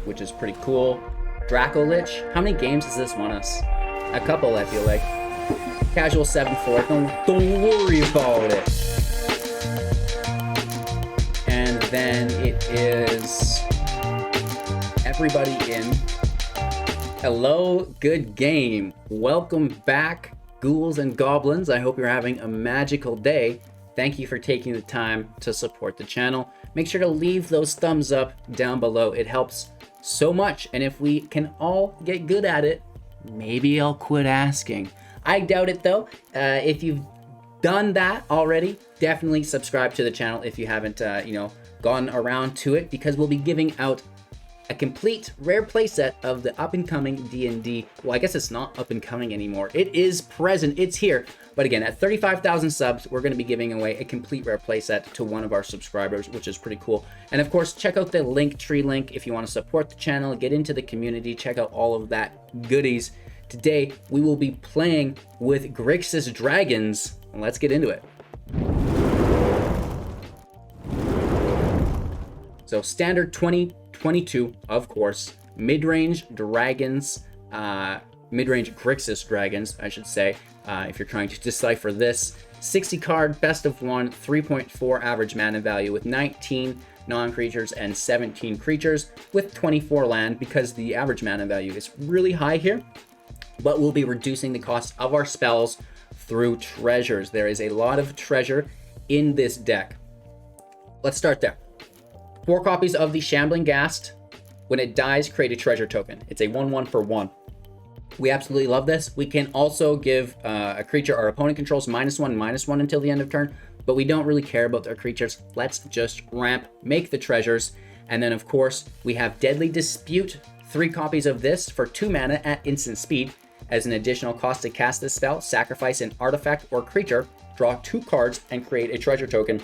which is pretty cool. Dracolich, how many games has this won us? A couple, I feel like. Casual 7/4, don't worry about it. And then it is everybody in. Hello, good game. Welcome back, ghouls and goblins. I hope you're having a magical day. Thank you for taking the time to support the channel. Make sure to leave those thumbs up down below. It helps so much. And if we can all get good at it, maybe I'll quit asking. I doubt it though. If you've done that already, definitely subscribe to the channel if you haven't, gone around to it, because we'll be giving out a complete rare playset of the up-and-coming D&D. Well, I guess it's not up-and-coming anymore. It is present. It's here. But again, at 35,000 subs, we're going to be giving away a complete rare playset to one of our subscribers, which is pretty cool. And of course, check out the Linktree link if you want to support the channel, get into the community, check out all of that goodies. Today, we will be playing with Grixis Dragons. Let's get into it. So standard 2022, of course, mid-range dragons, mid-range Grixis dragons, I should say, if you're trying to decipher this. 60 card, best of one, 3.4 average mana value with 19 non-creatures and 17 creatures with 24 land, because the average mana value is really high here. But we'll be reducing the cost of our spells through treasures. There is a lot of treasure in this deck. Let's start there. 4 copies of the Shambling Ghast. When it dies, create a treasure token. It's a 1/1 for 1. We absolutely love this. We can also give a creature our opponent controls -1/-1 until the end of turn, but we don't really care about our creatures. Let's just ramp, make the treasures. And then of course, we have Deadly Dispute. 3 copies of this for 2 mana at instant speed. As an additional cost to cast this spell, sacrifice an artifact or creature, draw 2 cards, and create a treasure token.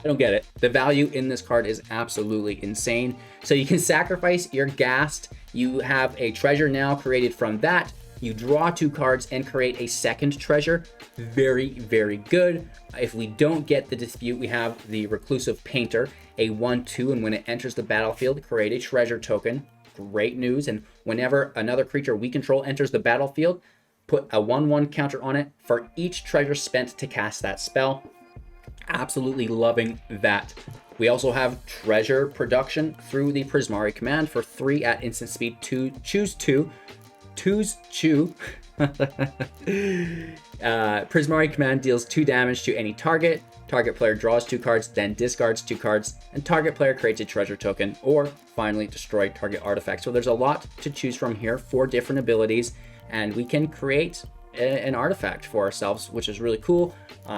I don't get it. The value in this card is absolutely insane. So you can sacrifice your Ghast. You have a treasure now created from that. You draw 2 cards and create a second treasure. Very, very good. If we don't get the dispute, we have the Reclusive Painter, a 1/2, and when it enters the battlefield, create a treasure token. Great news. And whenever another creature we control enters the battlefield, put a 1/1 counter on it for each treasure spent to cast that spell. Absolutely loving that. We also have treasure production through the Prismari Command for 3 at instant speed. Choose 2. Prismari Command deals 2 damage to any target. Target player draws 2 cards, then discards 2 cards, and target player creates a treasure token, or finally destroy target artifact. So there's a lot to choose from here, 4 different abilities, and we can create an artifact for ourselves, which is really cool,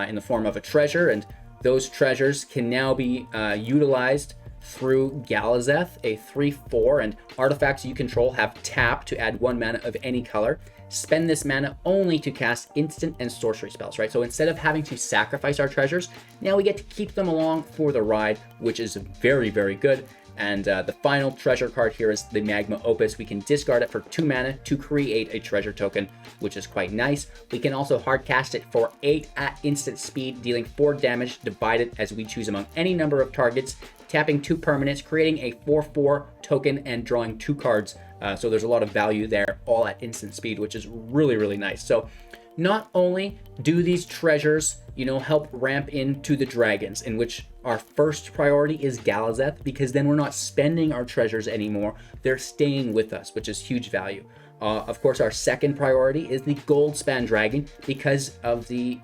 in the form of a treasure. And those treasures can now be utilized through Galazeth, a 3/4, and artifacts you control have tap to add 1 mana of any color. Spend this mana only to cast instant and sorcery spells, right? So instead of having to sacrifice our treasures, now we get to keep them along for the ride, which is very, very good. And the final treasure card here is the Magma Opus. We can discard it for 2 mana to create a treasure token, which is quite nice. We can also hard cast it for 8 at instant speed, dealing 4 damage divided as we choose among any number of targets, tapping 2 permanents, creating a 4/4 token, and drawing 2 cards. So there's a lot of value there, all at instant speed, which is really, really nice. So not only do these treasures, help ramp into the dragons, in which our first priority is Galazeth, because then we're not spending our treasures anymore. They're staying with us, which is huge value. Of course, our second priority is the Goldspan Dragon, because of the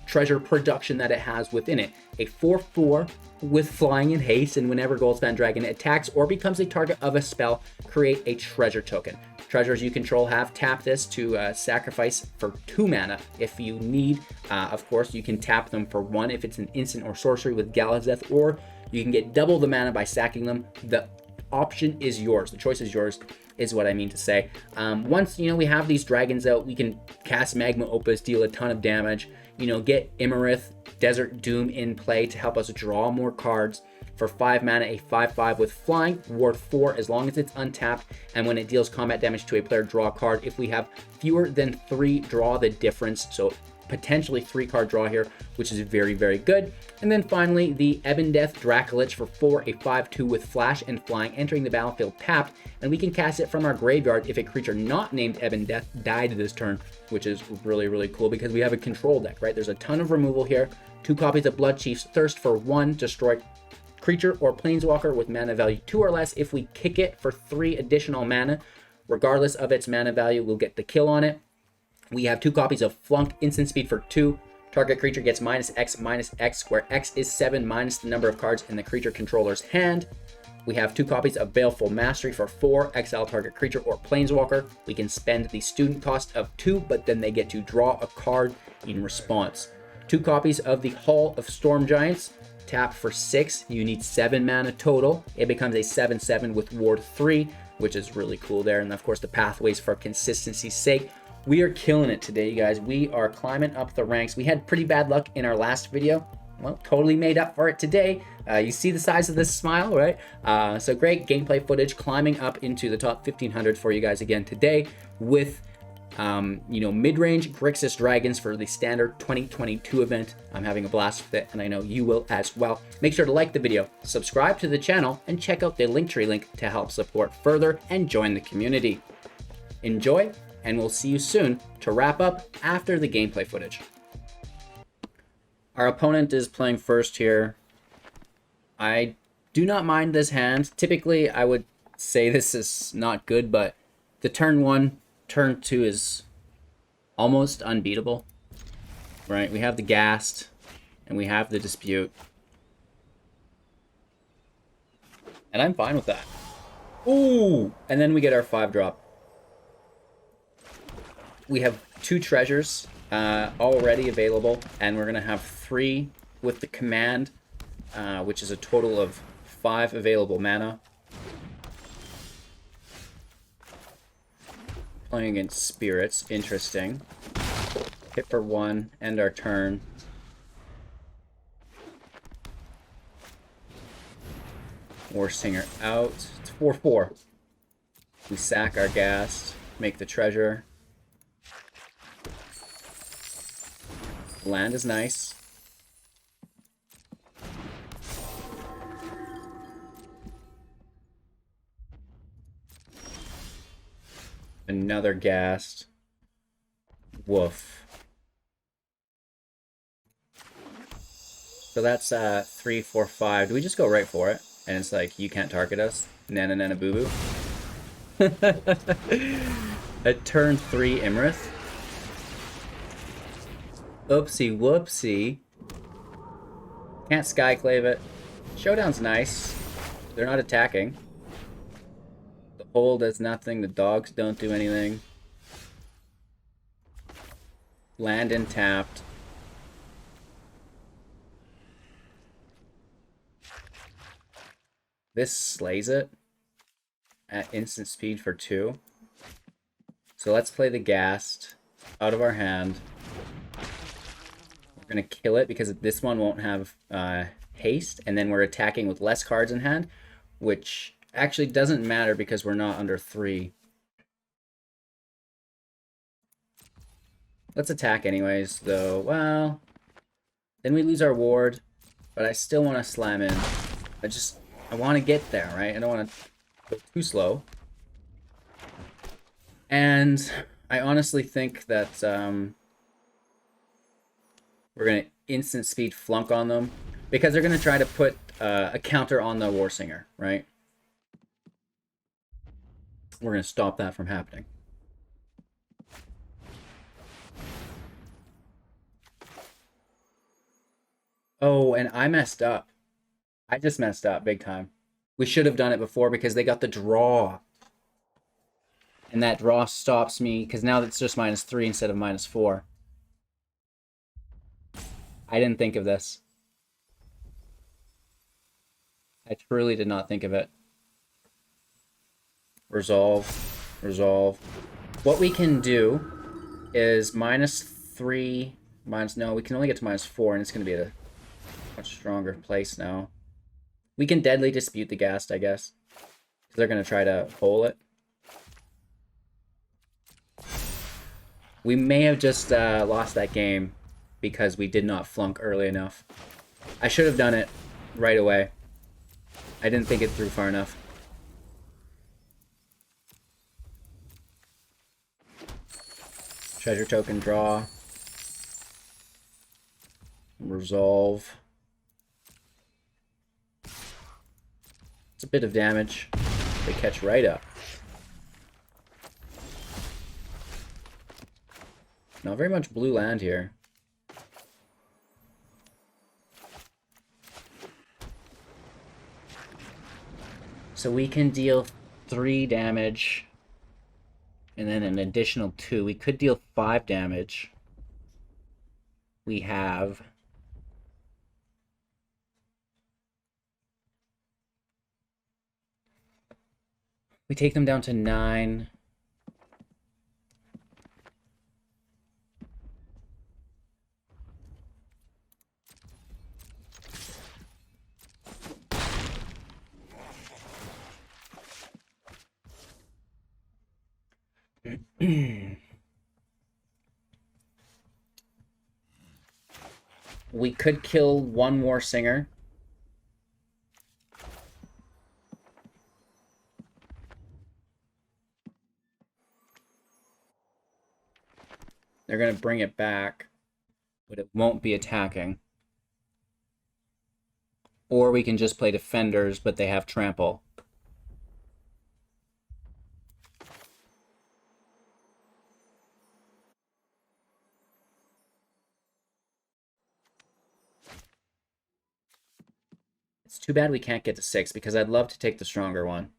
treasure production that it has within it. A 4/4 with flying and haste, and whenever Goldspan Dragon attacks or becomes a target of a spell, create a treasure token. Treasures you control have tap this to sacrifice for 2 mana if you need. Of course, you can tap them for 1 if it's an instant or sorcery with Galazeth, or you can get double the mana by sacking them. The option is yours. The choice is yours, is what I mean to say. Once we have these dragons out, we can cast Magma Opus, deal a ton of damage. Get Iymrith, Desert Doom in play to help us draw more cards. For 5 mana, a 5/5 with flying, ward 4 as long as it's untapped, and when it deals combat damage to a player, draw a card. If we have fewer than 3, draw the difference. So potentially 3-card draw here, which is very, very good. And then finally, the Ebondeath Dracolich for 4, a 5/2 with flash and flying, entering the battlefield tapped, and we can cast it from our graveyard if a creature not named Ebondeath died this turn, which is really, really cool because we have a control deck, right? There's a ton of removal here. 2 copies of Bloodchief's Thirst for 1, destroy creature or planeswalker with mana value 2 or less. If we kick it for 3 additional mana, regardless of its mana value, we'll get the kill on it. We have 2 copies of Flunk, instant speed for 2. Target creature gets -X, where X is 7 minus the number of cards in the creature controller's hand. We have 2 copies of Baleful Mastery for 4, exile target creature or planeswalker. We can spend the student cost of 2, but then they get to draw a card in response. 2 copies of the Hall of Storm Giants. Tap for 6, you need 7 mana total. It becomes a 7/7 with ward 3, which is really cool there. And of course the pathways for consistency's sake. We are killing it today, you guys. We are climbing up the ranks. We had pretty bad luck in our last video. Well, totally made up for it today. You see the size of this smile, right? So great gameplay footage, climbing up into the top 1500 for you guys again today with mid-range Grixis dragons for the standard 2022 event. I'm having a blast with it, and I know you will as well. Make sure to like the video, subscribe to the channel, and check out the Linktree link to help support further and join the community. Enjoy, and we'll see you soon to wrap up after the gameplay footage. Our opponent is playing first here. I do not mind this hand. Typically, I would say this is not good, but the turn 1, turn 2 is almost unbeatable, right? We have the Ghast, and we have the Dispute. And I'm fine with that. Ooh! And then we get our 5-drop. We have 2 treasures already available, and we're going to have 3 with the command, which is a total of 5 available mana. Playing against spirits, interesting. Hit for 1, end our turn. Warsinger out. It's 4/4. We sack our Ghast, make the treasure. Land is nice. Another Ghast. Woof. So that's 3, 4, 5. Do we just go right for it? And it's like, you can't target us. Nana nana boo boo. At turn 3, Iymrith. Oopsie whoopsie. Can't Skyclave it. Showdown's nice. They're not attacking. The hole does nothing. The dogs don't do anything. Land and tapped. This slays it at instant speed for 2. So let's play the Ghast out of our hand. We're going to kill it because this one won't have haste, and then we're attacking with less cards in hand, which actually doesn't matter because we're not under 3. Let's attack anyways, though. Well, then we lose our ward, but I still want to slam in. I want to get there, right? I don't want to go too slow. And I honestly think that we're going to instant speed Flunk on them because they're going to try to put a counter on the Warsinger, right? We're going to stop that from happening. Oh, and I messed up. I just messed up big time. We should have done it before because they got the draw. And that draw stops me because now it's just -3 instead of -4. I didn't think of this. I truly did not think of it. Resolve. Resolve. What we can do is -3, no, we can only get to -4, and it's going to be at a much stronger place now. We can Deadly Dispute the Ghast, I guess. They're going to try to hole it. We may have just lost that game because we did not flunk early enough. I should have done it right away. I didn't think it through far enough. Treasure token draw. Resolve. It's a bit of damage. They catch right up. Not very much blue land here. So we can deal 3 damage. And then an additional 2. We could deal 5 damage. We have... We take them down to 9. We could kill one more Singer. They're going to bring it back, but it won't be attacking. Or we can just play Defenders, but they have Trample. It's too bad we can't get to 6, because I'd love to take the stronger one.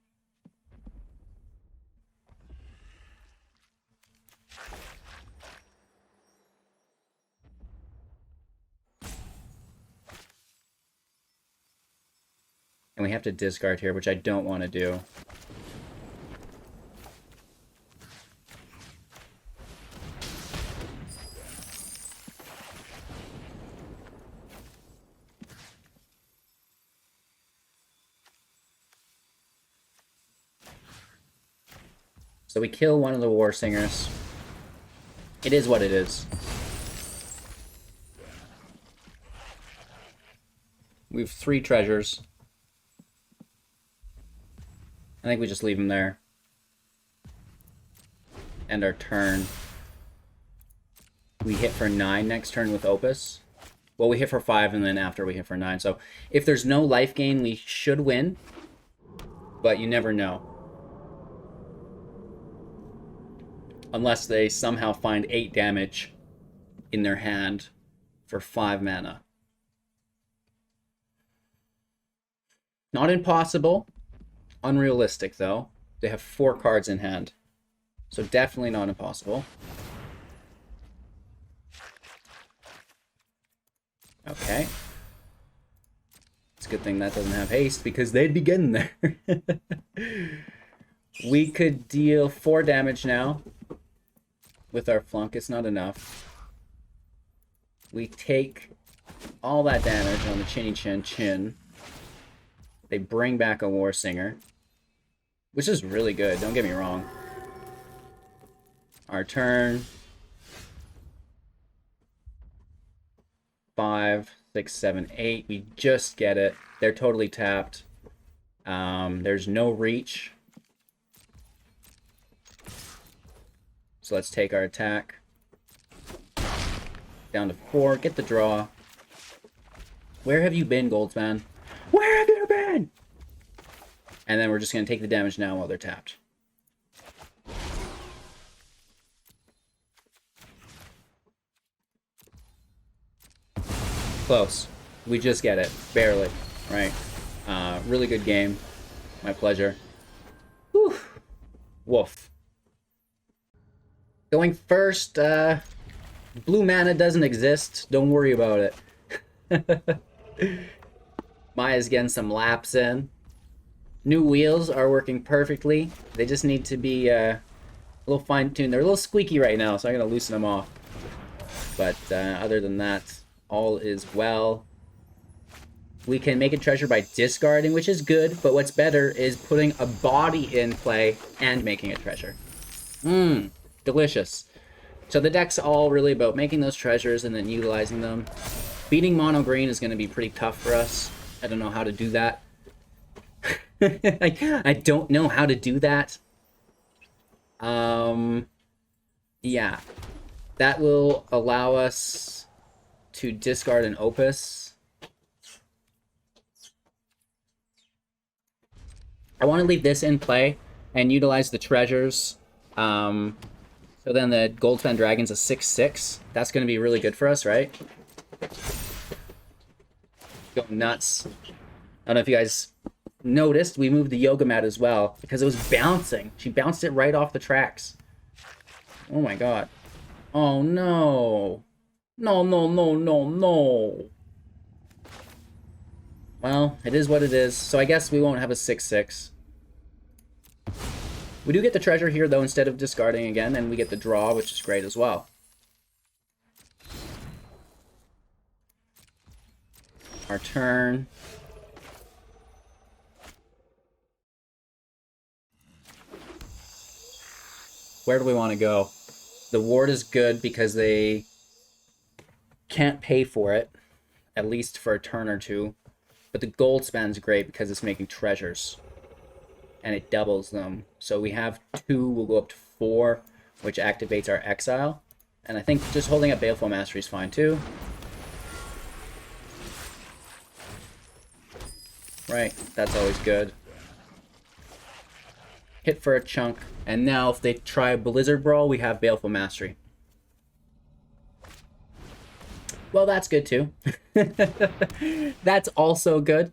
And we have to discard here, which I don't want to do. So we kill one of the War Singers. It is what it is. We have 3 treasures. I think we just leave them there. End our turn. We hit for 9 next turn with Opus. Well, we hit for 5 and then after we hit for 9. So if there's no life gain, we should win. But you never know. Unless they somehow find 8 damage in their hand for 5 mana. Not impossible. Unrealistic, though. They have 4 cards in hand. So definitely not impossible. Okay. It's a good thing that doesn't have haste, because they'd be getting there. We could deal 4 damage now. With our Flunk, it's not enough. We take all that damage on the Chinny Chin Chin. They bring back a War Singer. Which is really good, don't get me wrong. Our turn. 5, 6, 7, 8. We just get it. They're totally tapped. There's no reach. So let's take our attack. Down to 4. Get the draw. Where have you been, Goldspan? Where have you been? And then we're just going to take the damage now while they're tapped. Close. We just get it. Barely. Right. Really good game. My pleasure. Whew. Woof. Going first, blue mana doesn't exist. Don't worry about it. Maya's getting some laps in. New wheels are working perfectly. They just need to be a little fine-tuned. They're a little squeaky right now, so I'm going to loosen them off. But other than that, all is well. We can make a treasure by discarding, which is good, but what's better is putting a body in play and making a treasure. Delicious. So the deck's all really about making those treasures and then utilizing them. Beating mono green is going to be pretty tough for us. I don't know how to do that. I don't know how to do that. Yeah. That will allow us to discard an Opus. I want to leave this in play and utilize the treasures. So then the Goldspan Dragon's a 6/6. That's going to be really good for us, right? Go nuts. I don't know if you guys noticed, we moved the yoga mat as well because it was bouncing. She bounced it right off the tracks. Oh my god. Oh no. No, no, no, no, no. Well, it is what it is. So I guess we won't have a 6/6. We do get the treasure here, though, instead of discarding again, and we get the draw, which is great as well. Our turn. Where do we want to go? The ward is good because they can't pay for it, at least for a turn or two. But the Goldspan's great because it's making treasures. And it doubles them. So we have 2, we'll go up to 4, which activates our exile. And I think just holding up Baleful Mastery is fine too. Right, that's always good. Hit for a chunk. And now if they try Blizzard Brawl, we have Baleful Mastery. Well, that's good too. That's also good.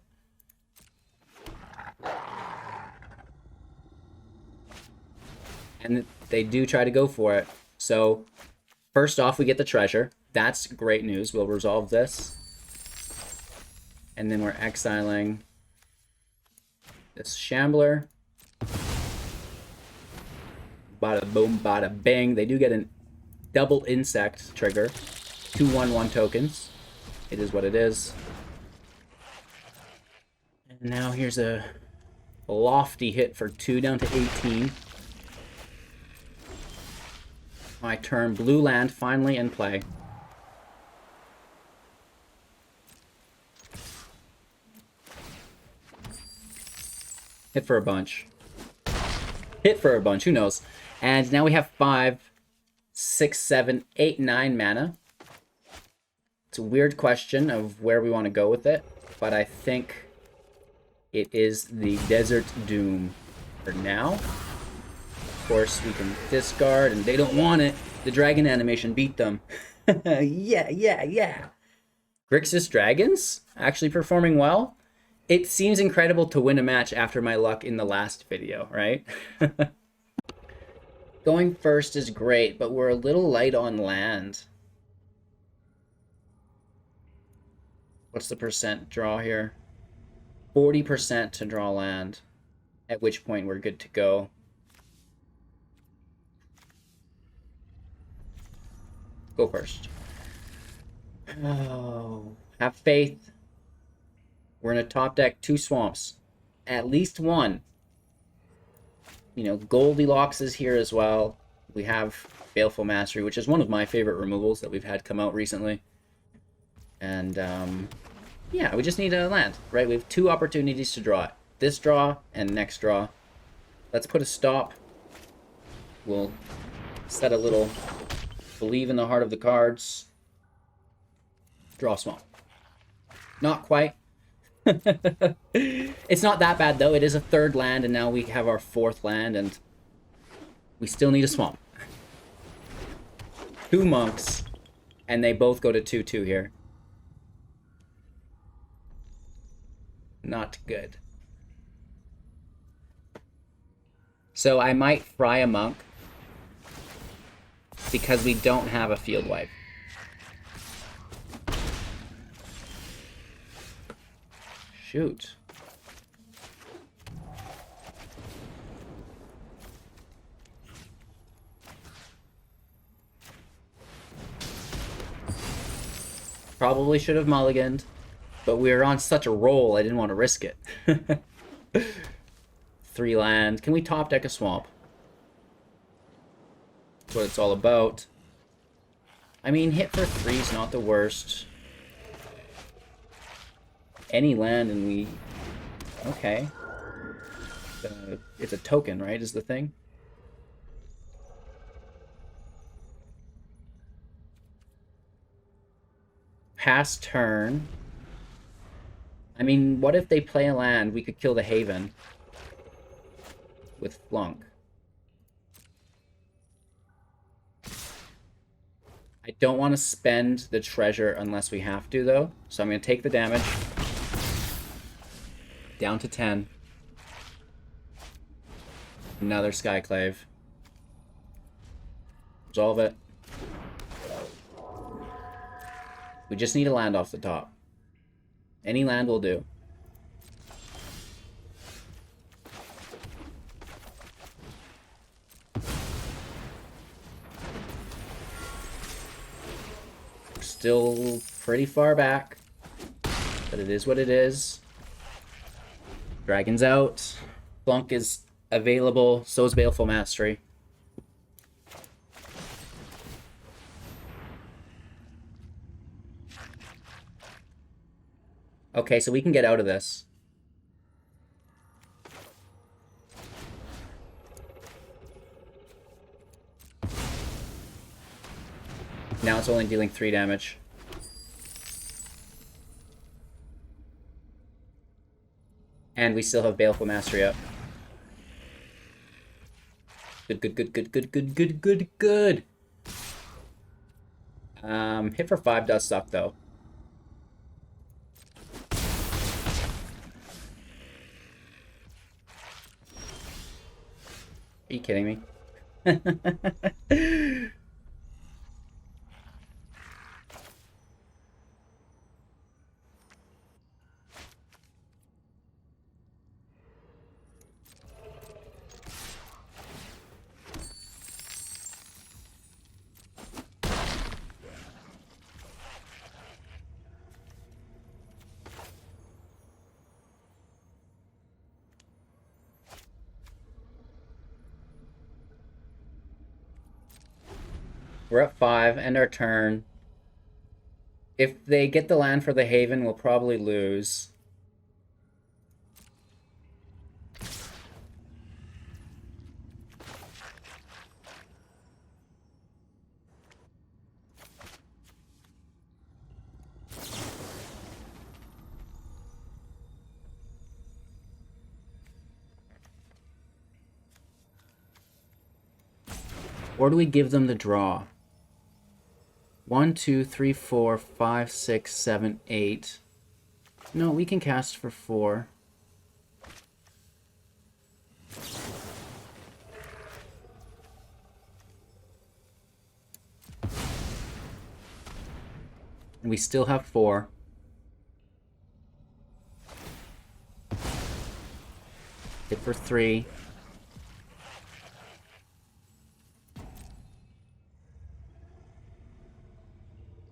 And they do try to go for it. So, first off, we get the treasure. That's great news. We'll resolve this. And then we're exiling this Shambler. Bada boom, bada bang. They do get a double insect trigger. 2/1/1 tokens. It is what it is. And now here's a lofty hit for 2 down to 18. My turn. Blue land finally in play. Hit for a bunch. Hit for a bunch, who knows? And now we have 5, 6, 7, 8, 9 mana. It's a weird question of where we want to go with it, but I think it is the Desert Doom for now. Of course, we can discard, and they don't want it. The dragon animation beat them. Yeah. Grixis Dragons actually performing well. It seems incredible to win a match after my luck in the last video, right? Going first is great, but we're a little light on land. What's the percent draw here? 40% to draw land, at which point we're good to go. Go first. Oh, have faith. We're going to top deck 2 swamps. At least 1. You know, Goldilocks is here as well. We have Baleful Mastery, which is one of my favorite removals that we've had come out recently. And, yeah, we just need a land, right? We have 2 opportunities to draw it. This draw and next draw. Let's put a stop. We'll set a little believe in the heart of the cards. Draw small. Not quite. It's not that bad, though. It is a 3rd land, and now we have our 4th land, and we still need a swamp. 2 monks, and they both go to 2/2 here. Not good. So I might fry a monk because we don't have a field wipe. Shoot. Probably should have mulliganed, but we were on such a roll, I didn't want to risk it. 3 land. Can we top deck a swamp? That's what it's all about. I mean, hit for 3 is not the worst. Any land and we... Okay. It's a token, right, is the thing? Pass turn. I mean, what if they play a land? We could kill the Haven with Flunk. I don't want to spend the treasure unless we have to, though. So I'm going to take the damage. Down to 10. Another Skyclave. Resolve it. We just need a land off the top. Any land will do. We're still pretty far back, but it is what it is. Dragon's out. Flunk is available. So is Baleful Mastery. Okay, so we can get out of this. Now it's only dealing 3 damage. And we still have Baleful Mastery up. Good, good, good, good, good, good, good, good, good. Hit for 5 does suck, though. Are you kidding me? We're at 5, end our turn. If they get the land for the Haven, we'll probably lose. Or do we give them the draw? 1, 2, 3, 4, 5, 6, 7, 8. No, we can cast for 4. And we still have 4. Hit for 3.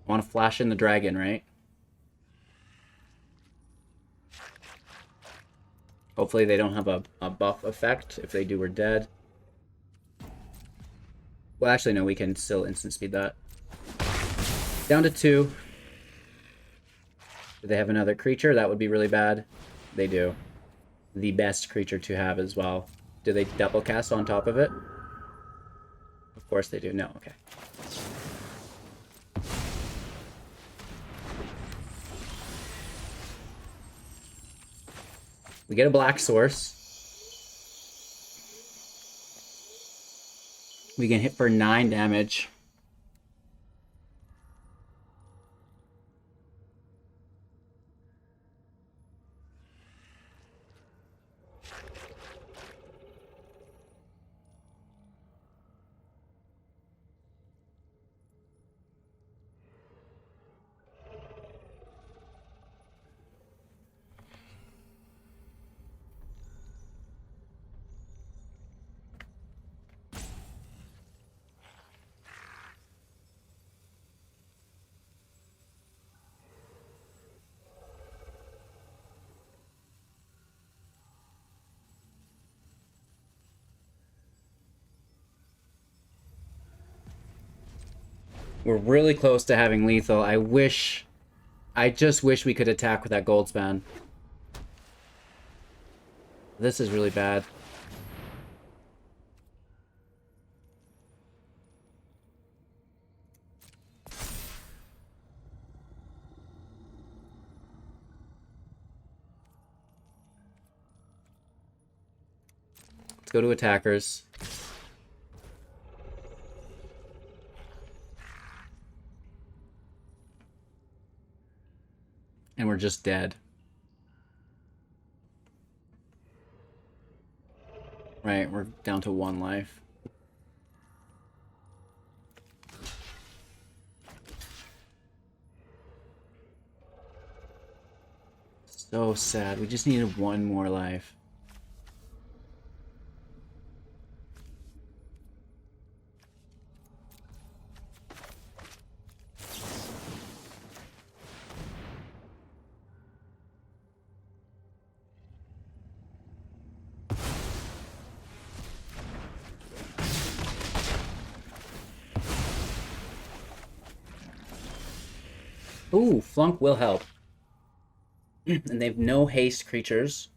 Want to flash in the dragon, right? Hopefully they don't have a buff effect. If they do, we're dead. Well, actually, no, we can still instant speed that. Down to 2. Do they have another creature? That would be really bad. They do. The best creature to have as well. Do they double cast on top of it? Of course they do. No, okay. We get a black source. We can hit for 9 damage. We're really close to having lethal. I just wish we could attack with that Goldspan. This is really bad. Let's go to attackers. And we're just dead. Right, we're down to 1 life. So sad. We just needed 1 more life. Ooh, Flunk will help. And they have no haste creatures.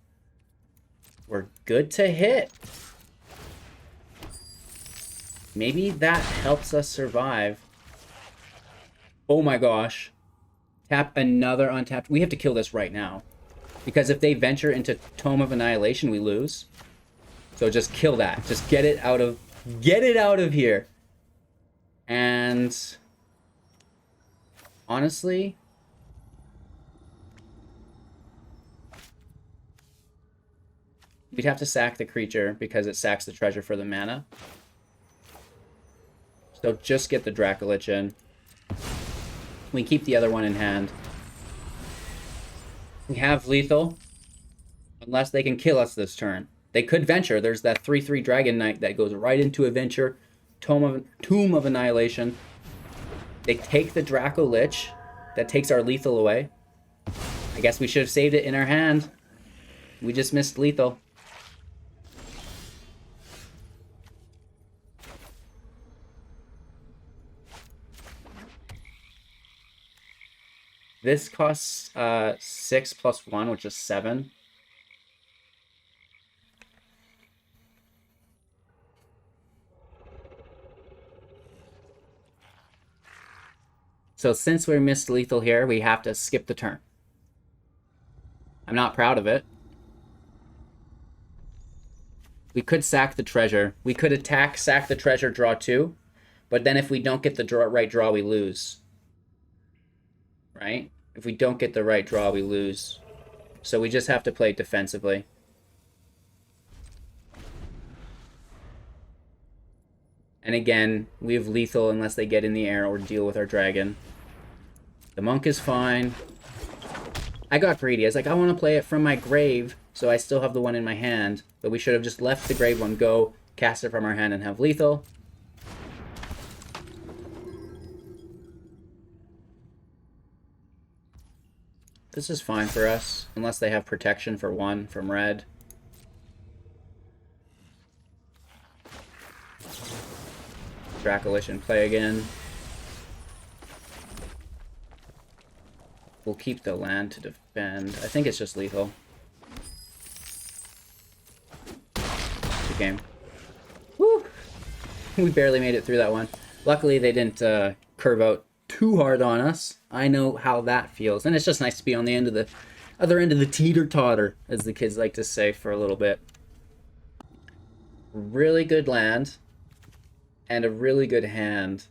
We're good to hit. Maybe that helps us survive. Oh my gosh. Tap another untapped. We have to kill this right now. Because if they venture into Tome of Annihilation, we lose. So just kill that. Just get it out of here. And honestly, we'd have to sack the creature because it sacks the treasure for the mana. So just get the Dracolich in. We keep the other one in hand. We have lethal. Unless they can kill us this turn. They could venture. There's that 3/3 Dragon Knight that goes right into a venture. Tomb of Annihilation. They take the Dracolich. That takes our lethal away. I guess we should have saved it in our hand. We just missed lethal. This costs 6 plus 1, which is 7. So since we missed lethal here, we have to skip the turn. I'm not proud of it. We could sack the treasure. We could attack, sack the treasure, draw 2. But then if we don't get the right draw, we lose. Right? If we don't get the right draw, we lose. So we just have to play defensively. And again, we have lethal unless they get in the air or deal with our dragon. The monk is fine. I got greedy. I was like, I want to play it from my grave, so I still have the one in my hand. But we should have just left the grave one go, cast it from our hand, and have lethal. This is fine for us, unless they have protection for 1 from red. Dracolich in play again. We'll keep the land to defend. I think it's just lethal. Good game. Woo! We barely made it through that one. Luckily, they didn't curve out too hard on us. I know how that feels. And it's just nice to be on the end of the other end of the teeter-totter, as the kids like to say, for a little bit. Really good land. And a really good hand.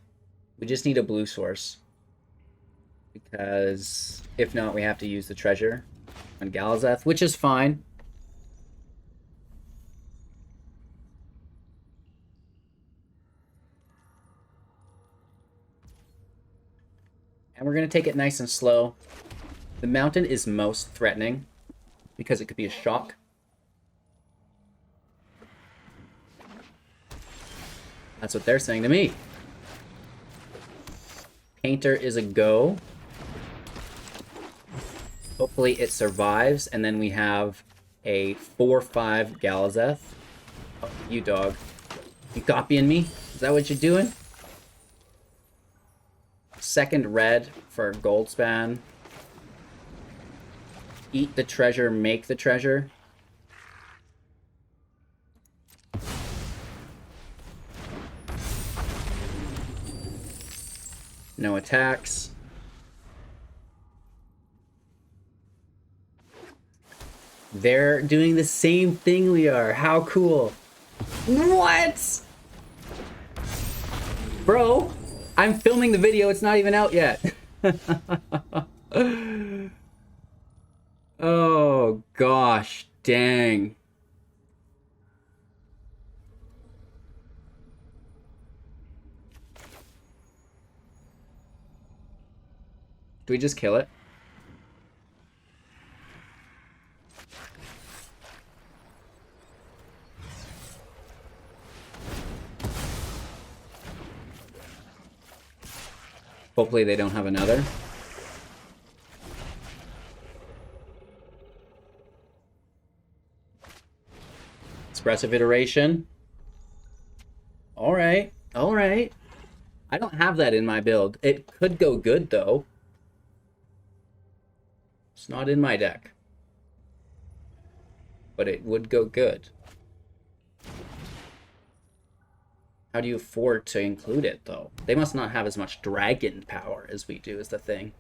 We just need a blue source. Because if not, we have to use the treasure on Galazeth, which is fine. And we're going to take it nice and slow. The mountain is most threatening because it could be a shock. That's what they're saying to me. Painter is a go. Hopefully it survives, and then we have a 4/5 Galazeth. Oh, you dog. You copying me? Is that what you're doing? Second red for Goldspan. Eat the treasure, make the treasure. No attacks. They're doing the same thing we are. How cool. What? Bro, I'm filming the video. It's not even out yet. Oh, gosh. Dang. Do we just kill it? Hopefully they don't have another. Expressive iteration. Alright, alright. I don't have that in my build. It could go good, though. It's not in my deck. But it would go good. How do you afford to include it, though? They must not have as much dragon power as we do, is the thing.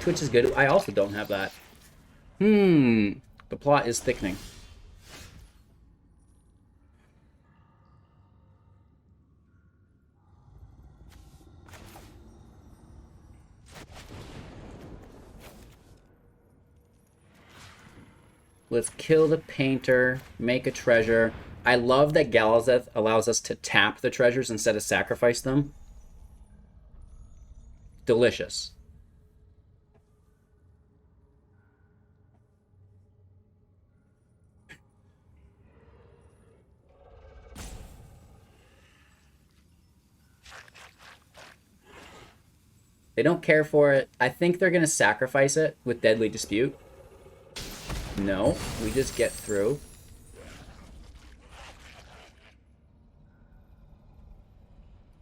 Twitch is good. I also don't have that. The plot is thickening. Let's kill the painter, make a treasure. I love that Galazeth allows us to tap the treasures instead of sacrifice them. Delicious. They don't care for it. I think they're going to sacrifice it with Deadly Dispute. No, we just get through.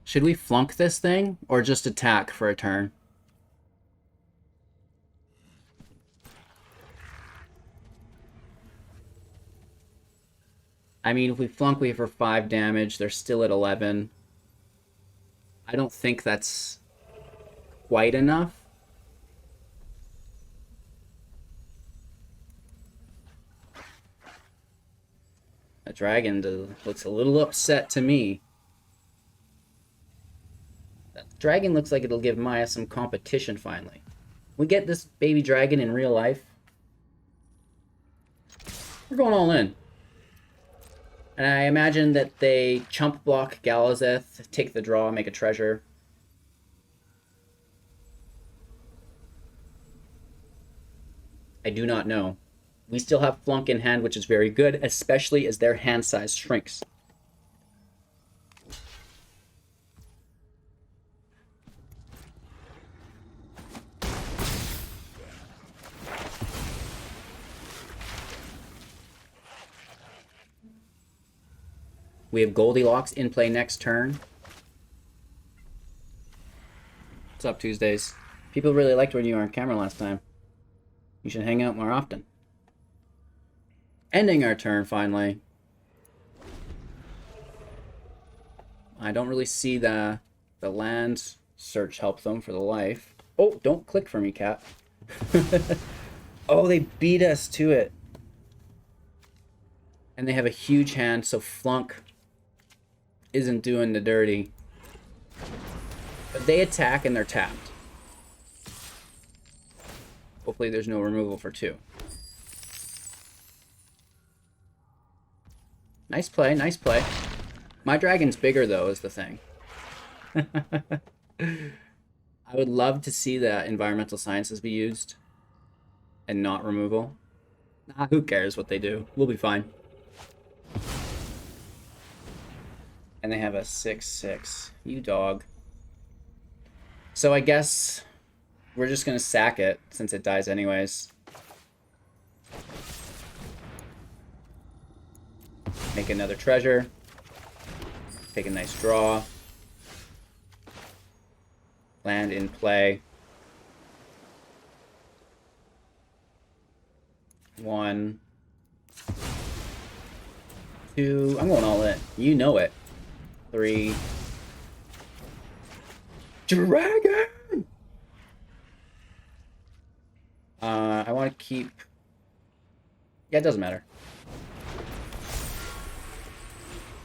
Should we flunk this thing or just attack for a turn? I mean, if we flunk, we have for 5 damage. They're still at 11. I don't think that's quite enough. That dragon looks a little upset to me. That dragon looks like it'll give Maya some competition finally. We get this baby dragon in real life. We're going all in. And I imagine that they chump block Galazeth, take the draw, make a treasure. I do not know. We still have Flunk in hand, which is very good, especially as their hand size shrinks. We have Goldilocks in play next turn. What's up, Tuesdays? People really liked when you were on camera last time. You should hang out more often. Ending our turn, finally. I don't really see the land search help them for the life. Oh, don't click for me, cat. Oh, they beat us to it. And they have a huge hand, so Flunk isn't doing the dirty. But they attack and they're tapped. Hopefully there's no removal for 2. Nice play, nice play. My dragon's bigger, though, is the thing. I would love to see the environmental sciences be used and not removal. Nah, who cares what they do? We'll be fine. And they have a 6/6. You dog. So I guess we're just going to sack it since it dies anyways. Make another treasure. Take a nice draw. Land in play. 1, 2. I'm going all in. You know it. 3. Dragon! I want to keep... Yeah, it doesn't matter.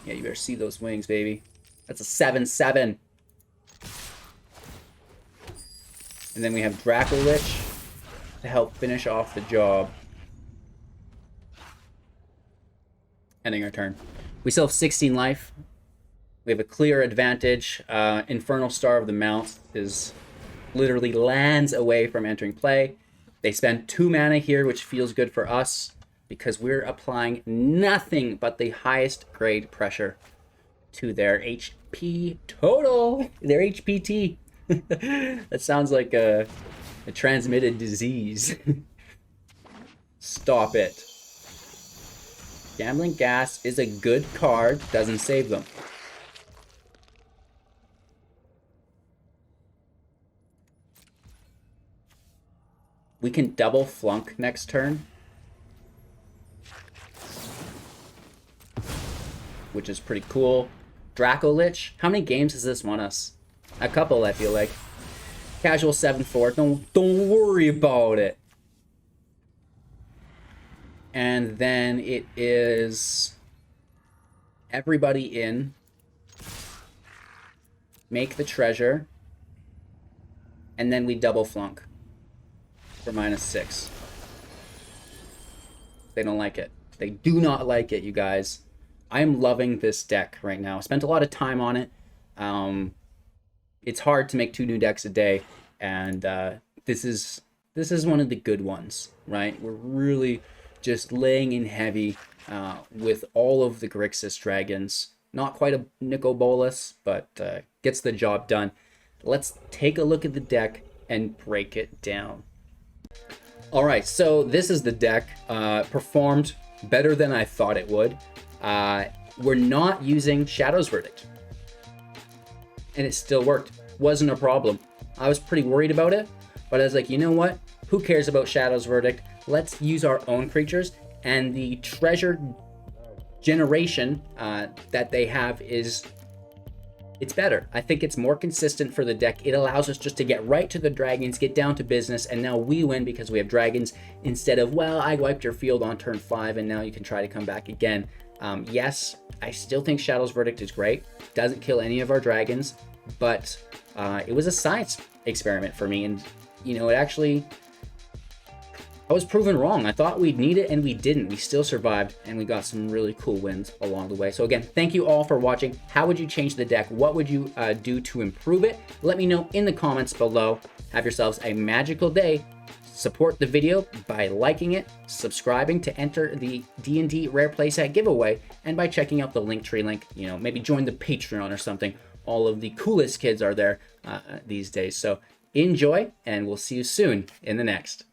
Yeah, you better see those wings, baby. That's a 7/7. And then we have Dracolich to help finish off the job. Ending our turn. We still have 16 life. We have a clear advantage. Infernal Star of the Mount is literally lands away from entering play. They spend 2 mana here, which feels good for us because we're applying nothing but the highest grade pressure to their HP total. Their HPT. That sounds like a transmitted disease. Stop it. Shambling Ghast is a good card, doesn't save them. We can double Flunk next turn, which is pretty cool. Dracolich, how many games has this won us? A couple, I feel like. Casual 7/4. Don't worry about it. And then it is everybody in. Make the treasure. And then we double Flunk for -6. They don't like it. They do not like it, you guys. I am loving this deck right now. I spent a lot of time on it. It's hard to make 2 new decks a day, and this is one of the good ones, right? We're really just laying in heavy with all of the Grixis dragons. Not quite a Nicol Bolas, but gets the job done. Let's take a look at the deck and break it down. All right, so this is the deck. Performed better than I thought it would. We're not using Shadow's Verdict, and it still worked. Wasn't a problem. I was pretty worried about it, but I was like, you know what? Who cares about Shadow's Verdict? Let's use our own creatures, and the treasure generation that they have it's better. I think it's more consistent for the deck. It allows us just to get right to the dragons, get down to business, and now we win because we have dragons instead of, well, I wiped your field on turn 5 and now you can try to come back again. Yes, I still think Shadow's Verdict is great. Doesn't kill any of our dragons, but it was a science experiment for me, and you know, it actually, I was proven wrong. I thought we'd need it and we didn't. We still survived and we got some really cool wins along the way. So again, thank you all for watching. How would you change the deck? What would you do to improve it? Let me know in the comments below. Have yourselves a magical day. Support the video by liking it, subscribing to enter the D&D Rare Playset giveaway, and by checking out the Linktree link. You know, maybe join the Patreon or something. All of the coolest kids are there these days. So enjoy, and we'll see you soon in the next.